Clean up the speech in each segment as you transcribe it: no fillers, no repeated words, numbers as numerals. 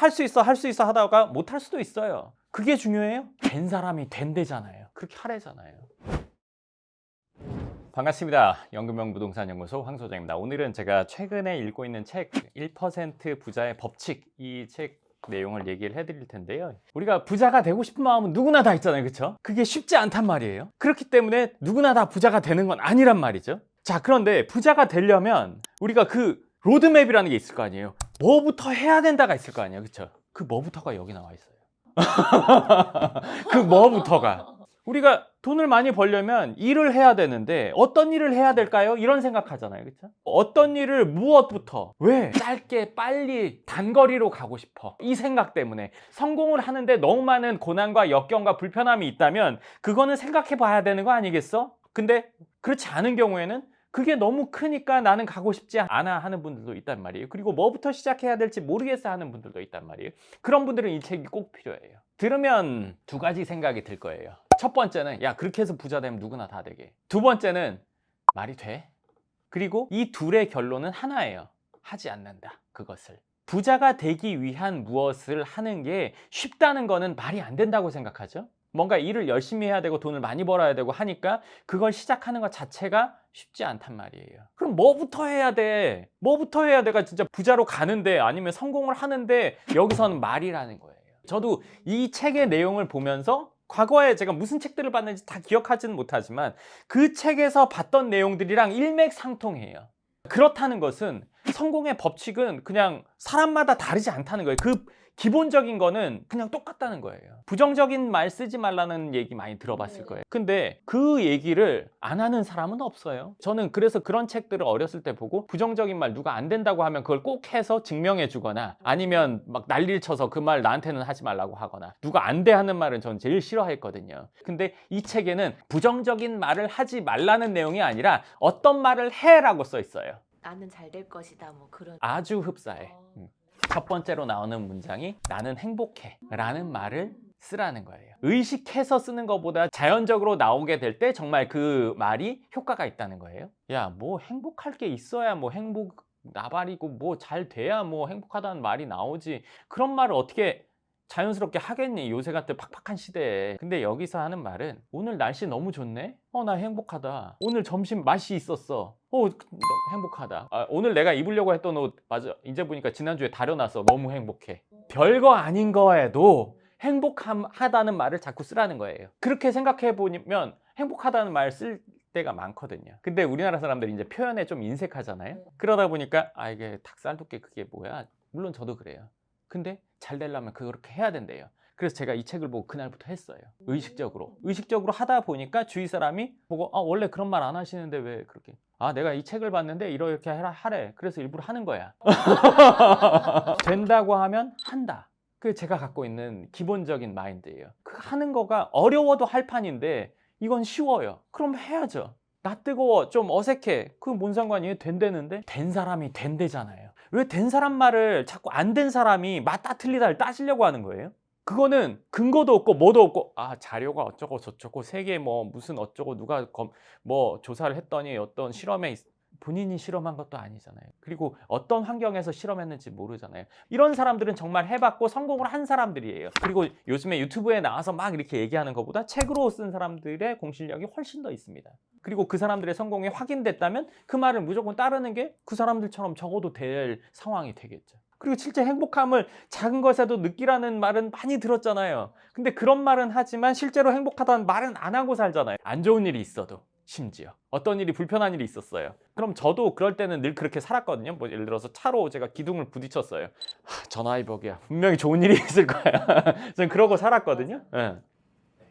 할 수 있어 할 수 있어 하다가 못 할 수도 있어요. 그게 중요해요? 된 사람이 된대잖아요. 그렇게 하래잖아요. 반갑습니다. 연금형부동산연구소 황 소장입니다. 오늘은 제가 최근에 읽고 있는 책 1% 부자의 법칙, 이 책 내용을 얘기를 해드릴 텐데요. 우리가 부자가 되고 싶은 마음은 누구나 다 있잖아요. 그렇죠? 그게 쉽지 않단 말이에요. 그렇기 때문에 누구나 다 부자가 되는 건 아니란 말이죠. 자, 그런데 부자가 되려면 우리가 그 로드맵이라는 게 있을 거 아니에요. 뭐부터 해야 된다가 있을 거 아니에요. 그렇죠? 그 뭐부터가 여기 나와 있어요. 그 뭐부터가. 우리가 돈을 많이 벌려면 일을 해야 되는데 어떤 일을 해야 될까요? 이런 생각하잖아요. 그렇죠? 어떤 일을 무엇부터? 왜? 짧게 빨리 단거리로 가고 싶어. 이 생각 때문에 성공을 하는데 너무 많은 고난과 역경과 불편함이 있다면 그거는 생각해 봐야 되는 거 아니겠어? 근데 그렇지 않은 경우에는 그게 너무 크니까 나는 가고 싶지 않아 하는 분들도 있단 말이에요. 그리고 뭐부터 시작해야 될지 모르겠어 하는 분들도 있단 말이에요. 그런 분들은 이 책이 꼭 필요해요. 들으면 두 가지 생각이 들 거예요. 첫 번째는 야, 그렇게 해서 부자 되면 누구나 다 되게. 두 번째는 말이 돼? 그리고 이 둘의 결론은 하나예요. 하지 않는다. 그것을. 부자가 되기 위한 무엇을 하는 게 쉽다는 거는 말이 안 된다고 생각하죠. 뭔가 일을 열심히 해야 되고 돈을 많이 벌어야 되고 하니까 그걸 시작하는 것 자체가 쉽지 않단 말이에요. 그럼 뭐부터 해야 돼? 뭐부터 해야 돼가 진짜 부자로 가는데 아니면 성공을 하는데 여기서는 말이라는 거예요. 저도 이 책의 내용을 보면서 과거에 제가 무슨 책들을 봤는지 다 기억하지는 못하지만 그 책에서 봤던 내용들이랑 일맥상통해요. 그렇다는 것은 성공의 법칙은 그냥 사람마다 다르지 않다는 거예요. 그 기본적인 거는 그냥 똑같다는 거예요. 부정적인 말 쓰지 말라는 얘기 많이 들어봤을 거예요. 근데 그 얘기를 안 하는 사람은 없어요. 저는 그래서 그런 책들을 어렸을 때 보고 부정적인 말 누가 안 된다고 하면 그걸 꼭 해서 증명해 주거나 아니면 막 난리를 쳐서 그 말 나한테는 하지 말라고 하거나 누가 안 돼 하는 말은 전 제일 싫어했거든요. 근데 이 책에는 부정적인 말을 하지 말라는 내용이 아니라 어떤 말을 해라고 써 있어요. 나는 잘 될 것이다 뭐 그런. 아주 흡사해. 첫 번째로 나오는 문장이 나는 행복해 라는 말을 쓰라는 거예요. 의식해서 쓰는 것보다 자연적으로 나오게 될 때 정말 그 말이 효과가 있다는 거예요. 야, 뭐 행복할 게 있어야 뭐 행복 나발이고 뭐 잘 돼야 뭐 행복하다는 말이 나오지. 그런 말을 어떻게 자연스럽게 하겠니? 요새 같은 팍팍한 시대에. 근데 여기서 하는 말은 오늘 날씨 너무 좋네? 나 행복하다. 오늘 점심 맛이 있었어. 행복하다. 오늘 내가 입으려고 했던 옷 맞아. 이제 보니까 지난주에 다려놨어. 너무 행복해. 별거 아닌 거에도 행복하다는 말을 자꾸 쓰라는 거예요. 그렇게 생각해 보면 행복하다는 말 쓸 때가 많거든요. 근데 우리나라 사람들이 이제 표현에 좀 인색하잖아요. 그러다 보니까 이게 닭살 돋게 그게 뭐야? 물론 저도 그래요. 근데 잘 되려면 그렇게 해야 된대요. 그래서 제가 이 책을 보고 그날부터 했어요. 의식적으로 하다 보니까 주위 사람이 보고 원래 그런 말 안 하시는데 왜 그렇게 내가 이 책을 봤는데 이렇게 하래. 그래서 일부러 하는 거야. 된다고 하면 한다. 그게 제가 갖고 있는 기본적인 마인드예요. 그 하는 거가 어려워도 할 판인데 이건 쉬워요. 그럼 해야죠. 나 뜨거워 좀 어색해. 그건 뭔 상관이에요? 된대는데 된 사람이 된대잖아요. 왜 된 사람 말을 자꾸 안 된 사람이 맞다 틀리다를 따지려고 하는 거예요? 그거는 근거도 없고 뭐도 없고 자료가 어쩌고 저쩌고 세계 뭐 무슨 어쩌고 누가 뭐 조사를 했더니 어떤 실험에 본인이 실험한 것도 아니잖아요. 그리고 어떤 환경에서 실험했는지 모르잖아요. 이런 사람들은 정말 해봤고 성공을 한 사람들이에요. 그리고 요즘에 유튜브에 나와서 막 이렇게 얘기하는 것보다 책으로 쓴 사람들의 공실력이 훨씬 더 있습니다. 그리고 그 사람들의 성공이 확인됐다면 그 말을 무조건 따르는 게 그 사람들처럼 적어도 될 상황이 되겠죠. 그리고 실제 행복함을 작은 것에도 느끼라는 말은 많이 들었잖아요. 근데 그런 말은 하지만 실제로 행복하다는 말은 안 하고 살잖아요. 안 좋은 일이 있어도 심지어 어떤 일이 불편한 일이 있었어요. 그럼 저도 그럴 때는 늘 그렇게 살았거든요. 뭐 예를 들어서 차로 제가 기둥을 부딪혔어요. 저 나이 벽이야. 분명히 좋은 일이 있을 거야. 전 그러고 살았거든요. 네.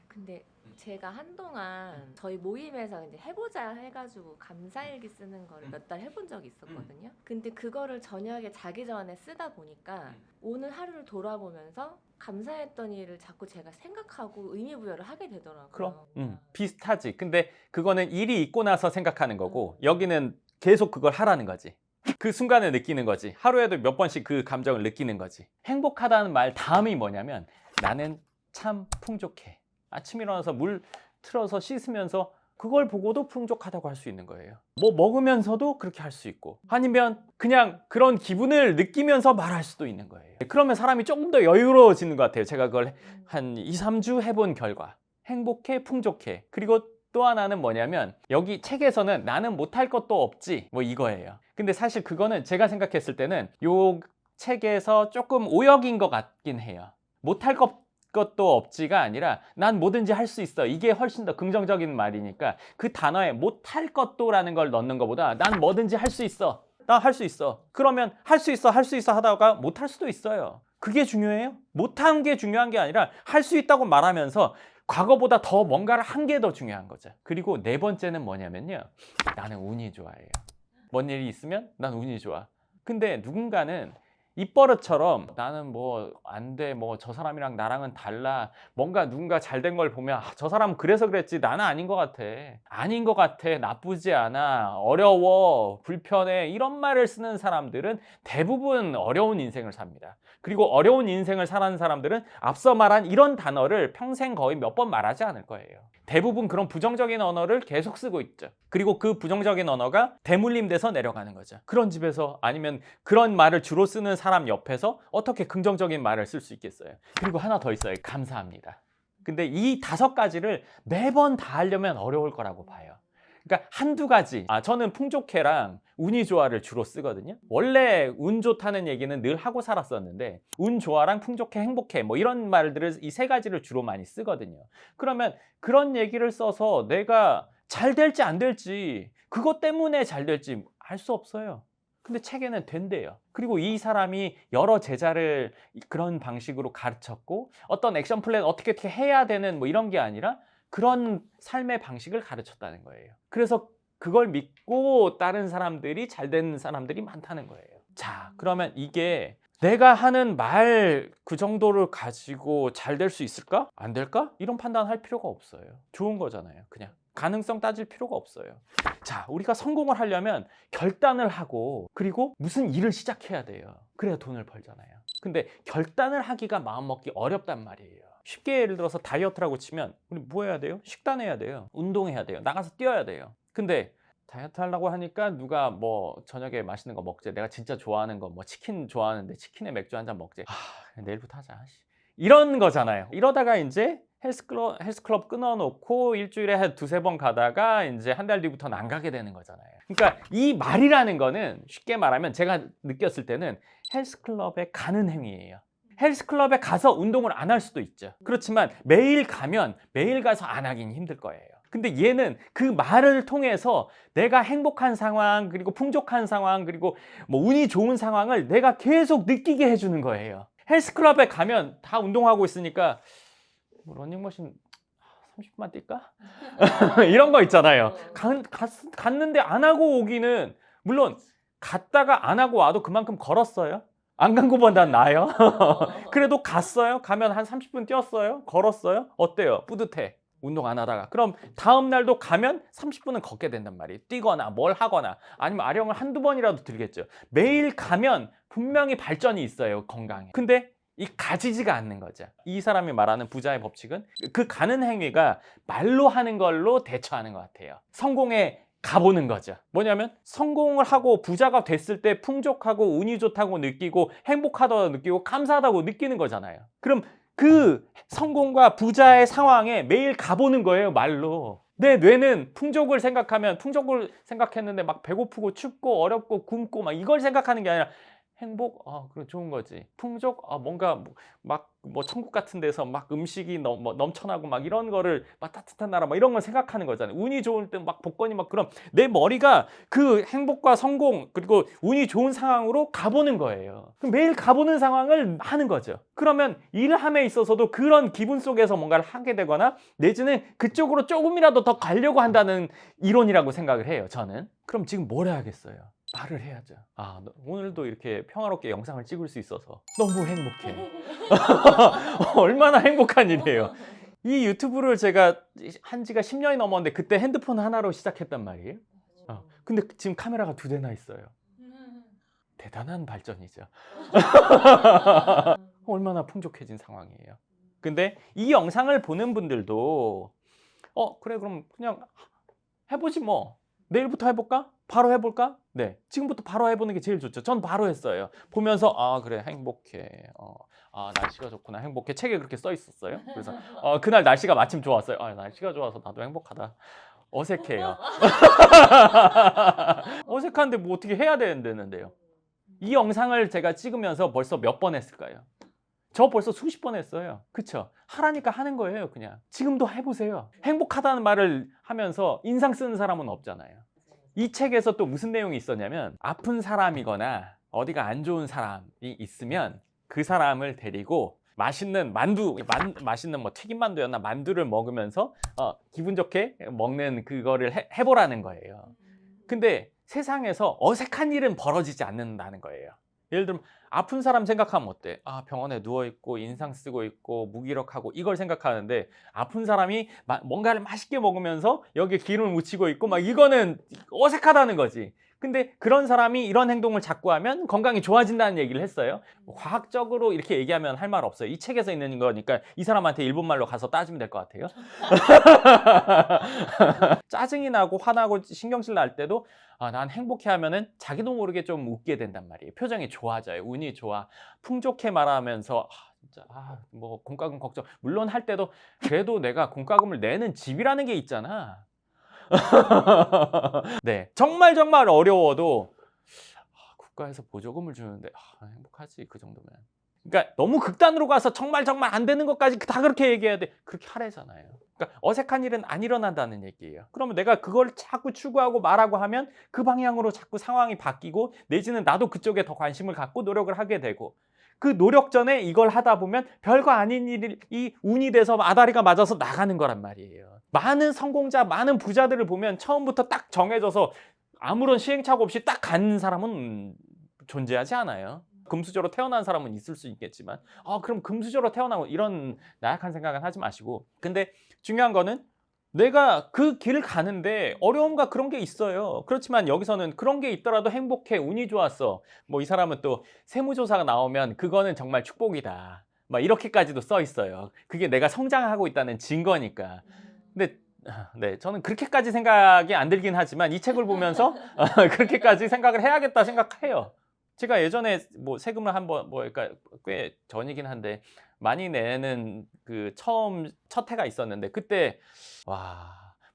근데 제가 한동안 저희 모임에서 이제 해보자 해가지고 감사일기 쓰는 거를 몇 달 해본 적이 있었거든요. 근데 그거를 저녁에 자기 전에 쓰다 보니까 오늘 하루를 돌아보면서 감사했던 일을 자꾸 제가 생각하고 의미 부여를 하게 되더라고요. 그럼 비슷하지. 근데 그거는 일이 있고 나서 생각하는 거고 여기는 계속 그걸 하라는 거지. 그 순간에 느끼는 거지. 하루에도 몇 번씩 그 감정을 느끼는 거지. 행복하다는 말 다음이 뭐냐면 나는 참 풍족해. 아침 일어나서 물 틀어서 씻으면서 그걸 보고도 풍족하다고 할 수 있는 거예요. 뭐 먹으면서도 그렇게 할 수 있고, 아니면 그냥 그런 기분을 느끼면서 말할 수도 있는 거예요. 그러면 사람이 조금 더 여유로워지는 것 같아요. 제가 그걸 한 2, 3주 해본 결과 행복해, 풍족해. 그리고 또 하나는 뭐냐면 여기 책에서는 나는 못할 것도 없지 뭐 이거예요. 근데 사실 그거는 제가 생각했을 때는 요 책에서 조금 오역인 것 같긴 해요. 못할 것도 없지가 아니라 난 뭐든지 할 수 있어. 이게 훨씬 더 긍정적인 말이니까 그 단어에 못할 것도라는 걸 넣는 것보다 난 뭐든지 할 수 있어. 나 할 수 있어. 그러면 할 수 있어 하다가 못할 수도 있어요. 그게 중요해요? 못한 게 중요한 게 아니라 할 수 있다고 말하면서 과거보다 더 뭔가를 한 게 더 중요한 거죠. 그리고 네 번째는 뭐냐면요. 나는 운이 좋아해요. 뭔 일이 있으면 난 운이 좋아. 근데 누군가는 입버릇처럼 나는 뭐 안 돼, 뭐 저 사람이랑 나랑은 달라, 뭔가 누군가 잘 된 걸 보면 저 사람은 그래서 그랬지 나는 아닌 것 같아, 아닌 것 같아, 나쁘지 않아, 어려워, 불편해, 이런 말을 쓰는 사람들은 대부분 어려운 인생을 삽니다. 그리고 어려운 인생을 사는 사람들은 앞서 말한 이런 단어를 평생 거의 몇 번 말하지 않을 거예요. 대부분 그런 부정적인 언어를 계속 쓰고 있죠. 그리고 그 부정적인 언어가 대물림돼서 내려가는 거죠. 그런 집에서, 아니면 그런 말을 주로 쓰는 사람 옆에서 어떻게 긍정적인 말을 쓸 수 있겠어요. 그리고 하나 더 있어요. 감사합니다. 근데 이 5가지를 매번 다 하려면 어려울 거라고 봐요. 그러니까 한두 가지, 저는 풍족해랑 운이 좋아를 주로 쓰거든요. 원래 운 좋다는 얘기는 늘 하고 살았었는데 운 좋아랑 풍족해, 행복해 뭐 이런 말들을 이 3가지를 주로 많이 쓰거든요. 그러면 그런 얘기를 써서 내가 잘 될지 안 될지, 그것 때문에 잘 될지 알 수 없어요. 근데 책에는 된대요. 그리고 이 사람이 여러 제자를 그런 방식으로 가르쳤고 어떤 액션 플랜 어떻게 해야 되는 뭐 이런 게 아니라 그런 삶의 방식을 가르쳤다는 거예요. 그래서 그걸 믿고 다른 사람들이 잘 되는 사람들이 많다는 거예요. 자, 그러면 이게 내가 하는 말 그 정도를 가지고 잘 될 수 있을까? 안 될까? 이런 판단할 필요가 없어요. 좋은 거잖아요. 그냥 가능성 따질 필요가 없어요. 자, 우리가 성공을 하려면 결단을 하고 그리고 무슨 일을 시작해야 돼요. 그래야 돈을 벌잖아요. 근데 결단을 하기가 마음먹기 어렵단 말이에요. 쉽게 예를 들어서 다이어트라고 치면 우리 뭐 해야 돼요? 식단해야 돼요. 운동해야 돼요. 나가서 뛰어야 돼요. 근데 다이어트 하려고 하니까 누가 뭐 저녁에 맛있는 거 먹재, 내가 진짜 좋아하는 거 뭐 치킨 좋아하는데 치킨에 맥주 한 잔 먹재, 내일부터 하자, 이런 거잖아요. 이러다가 이제 헬스클럽 끊어놓고 일주일에 한 2-3번 가다가 이제 한 달 뒤부터는 안 가게 되는 거잖아요. 그러니까 이 말이라는 거는 쉽게 말하면 제가 느꼈을 때는 헬스클럽에 가는 행위예요. 헬스클럽에 가서 운동을 안 할 수도 있죠. 그렇지만 매일 가면 매일 가서 안 하긴 힘들 거예요. 근데 얘는 그 말을 통해서 내가 행복한 상황, 그리고 풍족한 상황, 그리고 뭐 운이 좋은 상황을 내가 계속 느끼게 해주는 거예요. 헬스클럽에 가면 다 운동하고 있으니까 러닝머신 30분만 뛸까? 이런 거 있잖아요. 갔는데 안 하고 오기는, 물론 갔다가 안 하고 와도 그만큼 걸었어요. 안 간 것보다 나아요. 그래도 갔어요. 가면 한 30분 뛰었어요. 걸었어요. 어때요? 뿌듯해. 운동 안 하다가. 그럼 다음 날도 가면 30분은 걷게 된단 말이에요. 뛰거나 뭘 하거나 아니면 아령을 한두 번이라도 들겠죠. 매일 가면 분명히 발전이 있어요, 건강에. 근데 이 가지지가 않는 거죠. 이 사람이 말하는 부자의 법칙은 그 가는 행위가 말로 하는 걸로 대처하는 것 같아요. 성공에 가보는 거죠. 뭐냐면 성공을 하고 부자가 됐을 때 풍족하고 운이 좋다고 느끼고 행복하다고 느끼고 감사하다고 느끼는 거잖아요. 그럼 그 성공과 부자의 상황에 매일 가보는 거예요, 말로. 내 뇌는 풍족을 생각했는데 막 배고프고 춥고 어렵고 굶고 막 이걸 생각하는 게 아니라 행복? 그래, 좋은 거지. 풍족? 뭔가 막 뭐 천국 같은 데서 막 음식이 넘쳐나고 막 이런 거를 막 따뜻한 나라 막 이런 걸 생각하는 거잖아요. 운이 좋을 때 막 복권이 막, 그럼 내 머리가 그 행복과 성공 그리고 운이 좋은 상황으로 가보는 거예요. 그럼 매일 가보는 상황을 하는 거죠. 그러면 일함에 있어서도 그런 기분 속에서 뭔가를 하게 되거나 내지는 그쪽으로 조금이라도 더 가려고 한다는 이론이라고 생각을 해요, 저는. 그럼 지금 뭘 해야겠어요? 말을 해야죠. 오늘도 이렇게 평화롭게 영상을 찍을 수 있어서 너무 행복해. 얼마나 행복한 일이에요. 이 유튜브를 제가 한 지가 10년이 넘었는데 그때 핸드폰 하나로 시작했단 말이에요. 근데 지금 카메라가 2대나 있어요. 대단한 발전이죠. 얼마나 풍족해진 상황이에요. 근데 이 영상을 보는 분들도 그래, 그럼 그냥 해보지 뭐. 내일부터 해볼까? 바로 해볼까? 네, 지금부터 바로 해보는 게 제일 좋죠. 전 바로 했어요. 보면서 아 그래 행복해. 아 날씨가 좋구나 행복해. 책에 그렇게 써 있었어요. 그래서 그날 날씨가 마침 좋았어요. 아 날씨가 좋아서 나도 행복하다. 어색해요. 어색한데 뭐 어떻게 해야 되는데요. 이 영상을 제가 찍으면서 벌써 몇 번 했을까요? 저 벌써 수십 번 했어요. 그쵸? 하라니까 하는 거예요, 그냥. 지금도 해보세요. 행복하다는 말을 하면서 인상 쓰는 사람은 없잖아요. 이 책에서 또 무슨 내용이 있었냐면 아픈 사람이거나 어디가 안 좋은 사람이 있으면 그 사람을 데리고 맛있는 만두, 맛있는 뭐 튀김만두였나 만두를 먹으면서 기분 좋게 먹는 그거를 해보라는 거예요. 근데 세상에서 어색한 일은 벌어지지 않는다는 거예요. 예를 들면 아픈 사람 생각하면 어때? 아 병원에 누워있고 인상 쓰고 있고 무기력하고 이걸 생각하는데 아픈 사람이 뭔가를 맛있게 먹으면서 여기에 기름을 묻히고 있고 막 이거는 어색하다는 거지. 근데 그런 사람이 이런 행동을 자꾸 하면 건강이 좋아진다는 얘기를 했어요. 과학적으로 이렇게 얘기하면 할 말 없어요. 이 책에서 있는 거니까 이 사람한테 일본말로 가서 따지면 될 것 같아요. 짜증이 나고 화나고 신경질 날 때도 난 행복해 하면은 자기도 모르게 좀 웃게 된단 말이에요. 표정이 좋아져요. 운이 좋아. 풍족해 말하면서 진짜 뭐 공과금 걱정. 물론 할 때도 그래도 내가 공과금을 내는 집이라는 게 있잖아. 네, 정말 어려워도 국가에서 보조금을 주는데 행복하지 그 정도면. 그러니까 너무 극단으로 가서 정말 안 되는 것까지 다 그렇게 얘기해야 돼. 그렇게 하래잖아요. 그러니까 어색한 일은 안 일어난다는 얘기예요. 그러면 내가 그걸 자꾸 추구하고 말하고 하면 그 방향으로 자꾸 상황이 바뀌고 내지는 나도 그쪽에 더 관심을 갖고 노력을 하게 되고 그 노력 전에 이걸 하다 보면 별거 아닌 일이 운이 돼서 아다리가 맞아서 나가는 거란 말이에요. 많은 성공자, 많은 부자들을 보면 처음부터 딱 정해져서 아무런 시행착오 없이 딱 가는 사람은 존재하지 않아요. 금수저로 태어난 사람은 있을 수 있겠지만 그럼 금수저로 태어나고 이런 나약한 생각은 하지 마시고, 근데 중요한 거는 내가 그 길을 가는데 어려움과 그런 게 있어요. 그렇지만 여기서는 그런 게 있더라도 행복해, 운이 좋았어. 뭐 이 사람은 또 세무조사가 나오면 그거는 정말 축복이다. 막 이렇게까지도 써 있어요. 그게 내가 성장하고 있다는 증거니까. 근데 네, 저는 그렇게까지 생각이 안 들긴 하지만 이 책을 보면서 그렇게까지 생각을 해야겠다 생각해요. 제가 예전에 뭐 세금을 한번 그러니까 꽤 전이긴 한데 많이 내는 그 첫 해가 있었는데 그때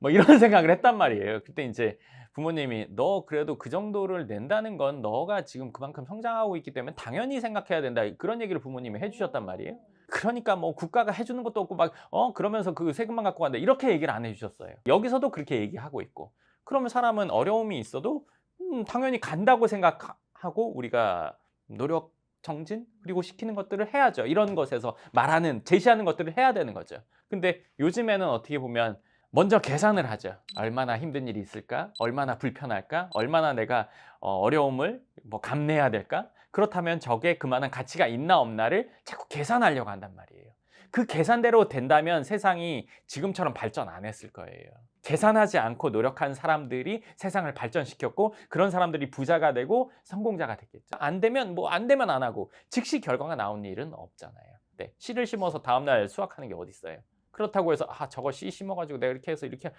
뭐 이런 생각을 했단 말이에요. 그때 이제 부모님이 너 그래도 그 정도를 낸다는 건 너가 지금 그만큼 성장하고 있기 때문에 당연히 생각해야 된다. 그런 얘기를 부모님이 해주셨단 말이에요. 그러니까 뭐 국가가 해주는 것도 없고 막 그러면서 그 세금만 갖고 간다 이렇게 얘기를 안 해주셨어요. 여기서도 그렇게 얘기하고 있고, 그러면 사람은 어려움이 있어도 당연히 간다고 생각하고 우리가 노력 정진 그리고 시키는 것들을 해야죠. 이런 것에서 말하는 제시하는 것들을 해야 되는 거죠. 근데 요즘에는 어떻게 보면 먼저 계산을 하죠. 얼마나 힘든 일이 있을까? 얼마나 불편할까? 얼마나 내가 어려움을 뭐 감내해야 될까? 그렇다면 저게 그만한 가치가 있나 없나를 자꾸 계산하려고 한단 말이에요. 그 계산대로 된다면 세상이 지금처럼 발전 안 했을 거예요. 계산하지 않고 노력한 사람들이 세상을 발전시켰고 그런 사람들이 부자가 되고 성공자가 됐겠죠. 안 되면 안 하고 즉시 결과가 나온 일은 없잖아요. 네, 씨를 심어서 다음날 수확하는 게 어디 있어요? 그렇다고 해서 저거 씨 심어가지고 내가 이렇게 해서 이렇게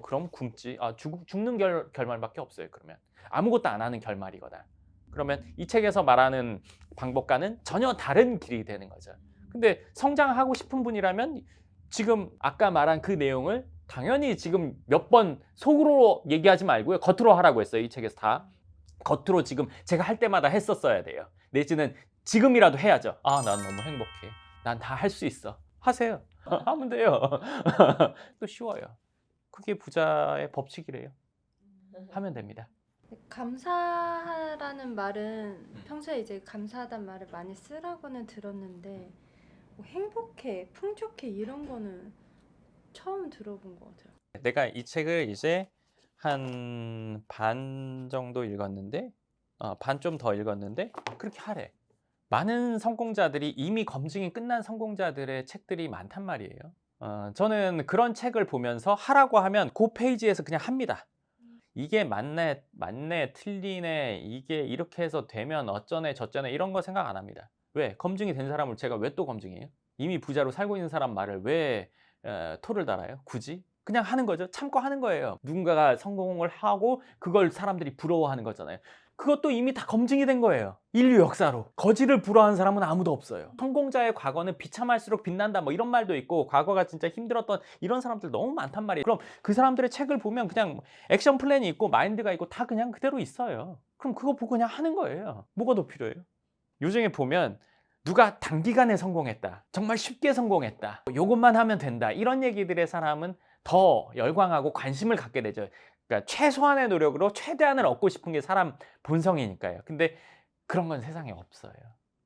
그럼 굶지 죽는 결말밖에 없어요. 그러면 아무것도 안 하는 결말이거나. 그러면 이 책에서 말하는 방법과는 전혀 다른 길이 되는 거죠. 근데 성장하고 싶은 분이라면 지금 아까 말한 그 내용을 당연히 지금 몇 번 속으로 얘기하지 말고요. 겉으로 하라고 했어요. 이 책에서 다. 겉으로 지금 제가 할 때마다 했었어야 돼요. 내지는 지금이라도 해야죠. 난 너무 행복해. 난 다 할 수 있어. 하세요. 하면 돼요. 또 쉬워요. 그게 부자의 법칙이래요. 하면 됩니다. 감사하라는 말은 평소에 이제 감사하다는 말을 많이 쓰라고는 들었는데 뭐 행복해, 풍족해 이런 거는 처음 들어본 것 같아요. 내가 이 책을 이제 한 반 정도 읽었는데 반 좀 더 읽었는데 그렇게 하래. 많은 성공자들이 이미 검증이 끝난 성공자들의 책들이 많단 말이에요. 저는 그런 책을 보면서 하라고 하면 그 페이지에서 그냥 합니다. 이게 맞네, 틀리네, 이게 이렇게 해서 되면 어쩌네, 저쩌네 이런 거 생각 안 합니다. 왜? 검증이 된 사람을 제가 왜 또 검증해요? 이미 부자로 살고 있는 사람 말을 왜 토를 달아요? 굳이? 그냥 하는 거죠. 참고 하는 거예요. 누군가가 성공을 하고 그걸 사람들이 부러워하는 거잖아요. 그것도 이미 다 검증이 된 거예요. 인류 역사로. 거지를 부러워하는 사람은 아무도 없어요. 성공자의 과거는 비참할수록 빛난다 뭐 이런 말도 있고 과거가 진짜 힘들었던 이런 사람들 너무 많단 말이에요. 그럼 그 사람들의 책을 보면 그냥 액션 플랜이 있고 마인드가 있고 다 그냥 그대로 있어요. 그럼 그거 보고 그냥 하는 거예요. 뭐가 더 필요해요? 요즘에 보면 누가 단기간에 성공했다. 정말 쉽게 성공했다. 요것만 하면 된다. 이런 얘기들의 사람은 더 열광하고 관심을 갖게 되죠. 그러니까 최소한의 노력으로 최대한을 얻고 싶은 게 사람 본성이니까요. 근데 그런 건 세상에 없어요.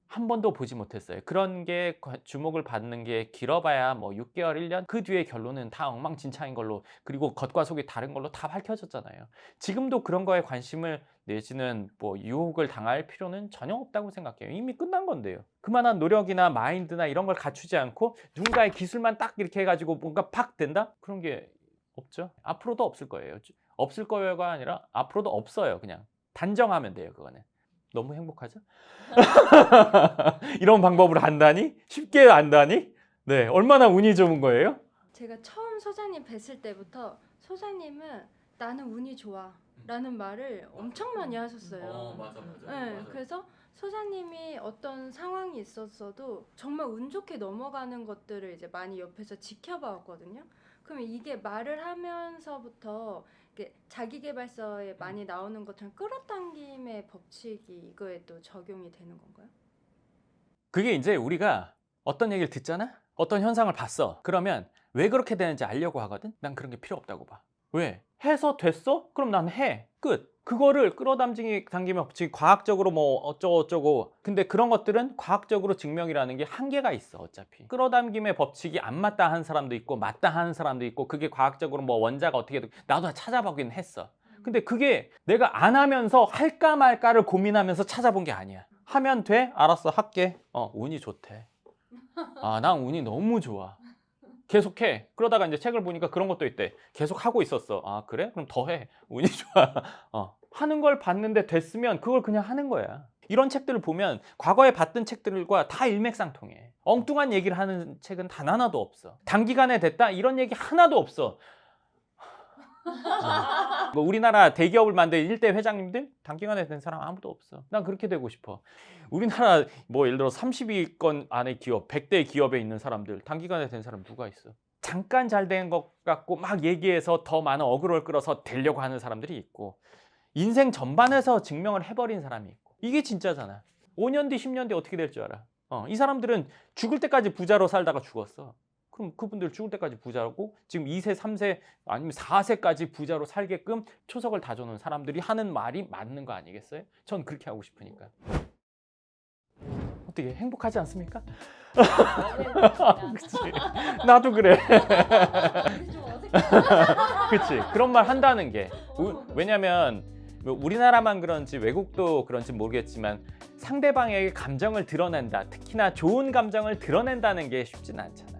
한 번도 보지 못했어요. 그런 게 주목을 받는 게 길어봐야 뭐 6개월, 1년? 그 뒤에 결론은 다 엉망진창인 걸로 그리고 겉과 속이 다른 걸로 다 밝혀졌잖아요. 지금도 그런 거에 관심을 내지는 뭐 유혹을 당할 필요는 전혀 없다고 생각해요. 이미 끝난 건데요. 그만한 노력이나 마인드나 이런 걸 갖추지 않고 누군가의 기술만 딱 이렇게 해가지고 뭔가 팍 된다? 그런 게 없죠. 앞으로도 없을 거예요. 없을 거예요가 아니라 앞으로도 없어요. 그냥 단정하면 돼요. 그거는. 너무 행복하죠? 이런 방법으로 안다니? 쉽게 안다니? 네, 얼마나 운이 좋은 거예요? 제가 처음 소장님 뵀을 때부터 소장님은 나는 운이 좋아 라는 말을 엄청 많이 하셨어요. 맞아. 네, 그래서 소장님이 어떤 상황이 있었어도 정말 운 좋게 넘어가는 것들을 이제 많이 옆에서 지켜봐 왔거든요. 그러면 이게 말을 하면서부터 이게 자기계발서에 많이 나오는 것처럼 끌어당김의 법칙이 이거에 또 적용이 되는 건가요? 그게 이제 우리가 어떤 얘기를 듣잖아? 어떤 현상을 봤어. 그러면 왜 그렇게 되는지 알려고 하거든? 난 그런 게 필요 없다고 봐. 왜? 해서 됐어? 그럼 난 해. 끝. 그거를 끌어당김의 법칙, 과학적으로 뭐 어쩌고 근데 그런 것들은 과학적으로 증명이라는 게 한계가 있어. 어차피 끌어당김의 법칙이 안 맞다 하는 사람도 있고 맞다 하는 사람도 있고 그게 과학적으로 뭐 원자가 어떻게 나도 찾아보긴 했어. 근데 그게 내가 안 하면서 할까 말까를 고민하면서 찾아본 게 아니야. 하면 돼? 알았어, 할게. 운이 좋대. 난 운이 너무 좋아. 계속해. 그러다가 이제 책을 보니까 그런 것도 있대. 계속 하고 있었어. 그래? 그럼 더 해. 운이 좋아. 하는 걸 봤는데 됐으면 그걸 그냥 하는 거야. 이런 책들을 보면 과거에 봤던 책들과 다 일맥상통해. 엉뚱한 얘기를 하는 책은 단 하나도 없어. 단기간에 됐다? 이런 얘기 하나도 없어. 뭐 우리나라 대기업을 만든 1대 회장님들 단기간에 된 사람 아무도 없어. 난 그렇게 되고 싶어. 우리나라 뭐 예를 들어 30위권 안에 기업, 100대 기업에 있는 사람들 단기간에 된 사람 누가 있어? 잠깐 잘 된 것 같고 막 얘기해서 더 많은 어그로를 끌어서 되려고 하는 사람들이 있고 인생 전반에서 증명을 해버린 사람이 있고 이게 진짜잖아. 5년 뒤, 10년 뒤 어떻게 될 줄 알아? 이 사람들은 죽을 때까지 부자로 살다가 죽었어. 그럼 그분들 죽을 때까지 부자고 지금 2세, 3세 아니면 4세까지 부자로 살게끔 초석을 다져놓은 사람들이 하는 말이 맞는 거 아니겠어요? 전 그렇게 하고 싶으니까. 어떻게 행복하지 않습니까? 그치. 나도 그래. 그치. 그런 말 한다는 게 왜냐면 우리나라만 그런지 외국도 그런지 모르겠지만 상대방에게 감정을 드러낸다. 특히나 좋은 감정을 드러낸다는 게 쉽진 않잖아.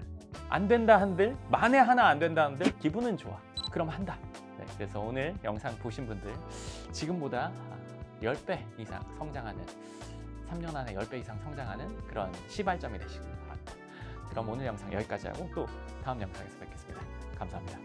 안 된다 한들, 만에 하나 안 된다 한들 기분은 좋아. 그럼 한다. 네, 그래서 오늘 영상 보신 분들 지금보다 10배 이상 성장하는 3년 안에 10배 이상 성장하는 그런 시발점이 되시길 바랍니다. 그럼 오늘 영상 여기까지 하고 또 다음 영상에서 뵙겠습니다. 감사합니다.